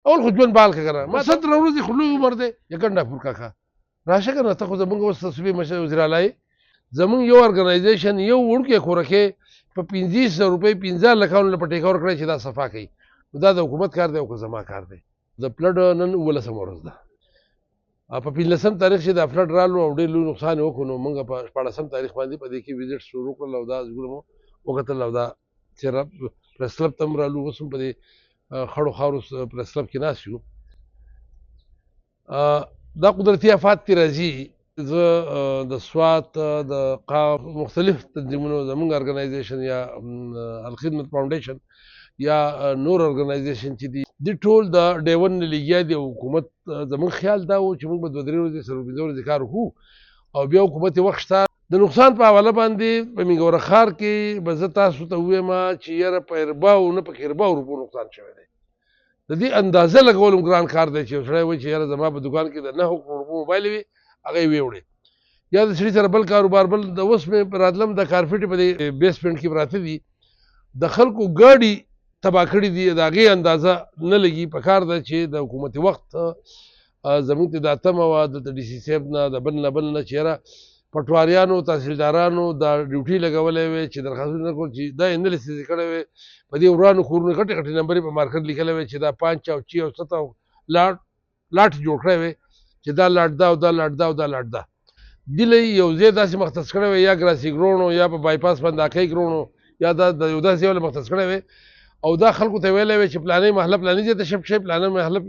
اول خو ژوند بال که کنه ما 17 ورځې خو لوی عمر دی یکنډاپور کاکا راشه کنه ته خو زمونږ اوس صوبې مشر وزیر اعلی یې زمونږ یو ارګنایزیشن یو وړوکی کورکې په 1500 روپۍ 15 لکانو په ټیکه ورکړی چې دا صفا کوي نو دا د حکومت کار دی او که زما کار دی د فلډ نن 19 ورځ ده په 15 تاریخ چې دا فلډ رالو او ډېر لوی نقصان یې وکړو نو موږ په 14 تاریخ باندې په دې کې وزټ شروع کړل او دا زموږ مو وکتل او دا چېرې پریس کلب ته هم رالو اوس هم په دې خړو خاورو پریس کلب کې ناست یو دا قدرتي آفات ترې راځي زه د سوات د مختلف تنظیمونو زموږ ارګنایزیشن یا الخدمت فاونډیشن یا نور ارګنایزیشن چې دي د ټول د ډے ون نه لګیا دي حکومت زموږ خیال دا و چې موږ به 2-3 ورځې 15 ورځې کار وکړو او بیا حکومت یې وخت شته د نقصان په حواله باندې په میګوره ښار کې به زه تاسو ته ووایم چې یاره په ارباو نه په ارباو روپو نقصان شوی دی د دې اندازه لګول هم ګران کار دی چې یو سړی وایي چې یاره زما په دوکان کې د 9 روپو موبایل وي هغه یې ویوړې یا د سړي سره بل کاروبار بل د اوس مې راتلم د کارپېټ په دې بیسمنټ کې پراته دي د خلکو ګاډي تباه کړي دي د هغې اندازه نه لګي په کار ده چې د حکومت وخت زموږ ته دا تمه وه دلته ډي سي صاحب نه د بل نه چې یاره پټواریانو تحصیلدارانو دا ډیوټي لګولی وی چې درخواستونه نه کول چې دا انالیسس یې کړی وی په دې ورانو کورونو غټې غټې نمبرې په مارکر لیکلی وی چې دا 5 او 6 او 7 او لاټ جوړ کړی وی چې دا لاټ ده او دا لاټ ده او دا لاټ ده دله یو ځای داسې مختص کړی وی یا ګراسي ګرونو یا په بایپاس باندې اکۍ ګرونو یا دا د یو داسې یو مختص کړی وی او دا خلکو ته ویلی وی چې پلانې محله پلانې ځای ته شپ شي پلانې محله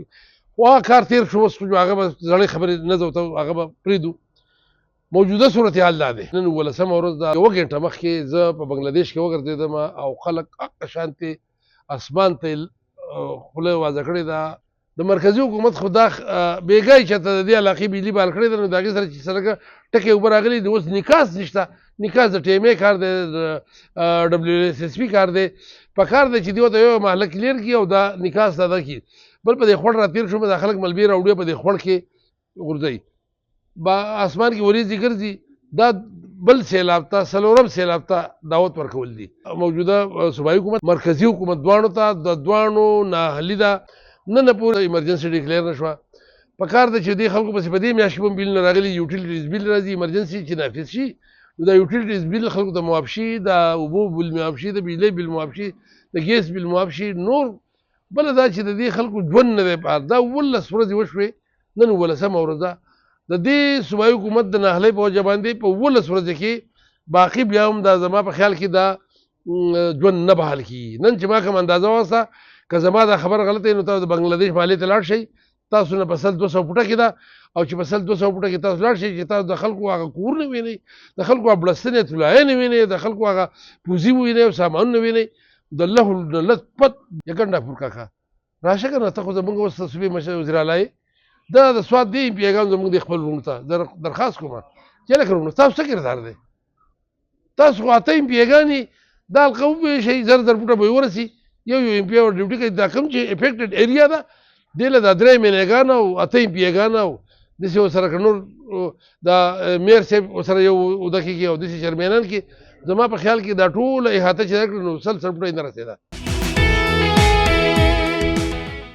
خو هغه کار تېر شو اوس خو هغه به زړې خبرې نه ځو ته هغه به پرېږدو موجوده صورتحال دا دی نن 19 ورځ دا یوه ګنټه مخکې زه په بنګلادیش کې وګرځېدم او خلک هغه شانتې اسمان ته خوله وازه کړې ده د مرکزي حکومت خو دا بېګای چې ته د دې علاقې بجلي بال کړې ده نو د هغې سره چې سړکه ټکې اوبه راغلي دي اوس نکاس نشته نکاس د ټیمې کار دی د WSSP کار دی په کار دی چې دوی ته یو محله کلیر کړي او دا نکاس ادا کړي بل په دې خوړ راتېر شو دا خلک ملبې راوړي په دې خوړ کې غورځوي اسمان کې وریځې ګرځي دا بل سیلاب ته څلورم سیلاب ته دعوت ورکول دي موجوده صوبایي حکومت مرکزي حکومت دواړو ته د دواړو ناهلي ده نن پورې ایمرجنسي ډیکلیر نه شوه په کار ده چې دې خلکو پسې په دې میاشت کې هم بیل نه راغلي یوټیلیټیز بیل راځي ایمرجنسي چې نافظ شي نو دا یوټیلیټیز بیل خلکو ته معاف شي د اوبو بیل معاف شي د بجلۍ بیل معاف شي د ګیس بیل معاف شي نور بله دا چې د دې خلکو ژوند نه دی پار دا 19 ورځې وشوې نن 19 ورځ ده د دې صوبایي حکومت د ناهلۍ په وجه باندې په 19 ورځې کې باقي بیا هم دا زما په خیال کې دا ژوند نه بحال کېږي نن چې ما کوم اندازه واخسته که زما دا خبر غلطه وي نو تاسو د بنګلادیش محلې ته لاړ شئ تاسو نه په 200 فوټه کې ده او چې په 200 فوټه کې تاسو لاړ شئ چې تاسو د خلکو هغه کورونه وینئ د خلکو هغه بړستنې طلایانې وینئ د خلکو هغه پوزي وینئ او سامانونه وینئ د الله لطفت یکنډاپور کاکا راشه که نه ته خو زموږ اوس صوبې مشر وزیر اعلی دا د سوات دی پیغام زموږ د خپل وروڼو ته درخواست کوم چې لکه وروڼو تاسو څه کردار دی تاسو خو اته پیغانې دا حلقه وویشئ زر فوټه به یې ورسي یو MP او ډیوټي کوي دا کوم چې افیکټډ ایریا ده دې له دا 3 مینګان او 8 پیغان او داسې ورسره که نور دا میر صاحب ورسره یو ودکې کې او داسې چرمینان کې زما په خیال کې دا ټوله احاطه چې دا کړې نو 100 فوټه یې نه رسېده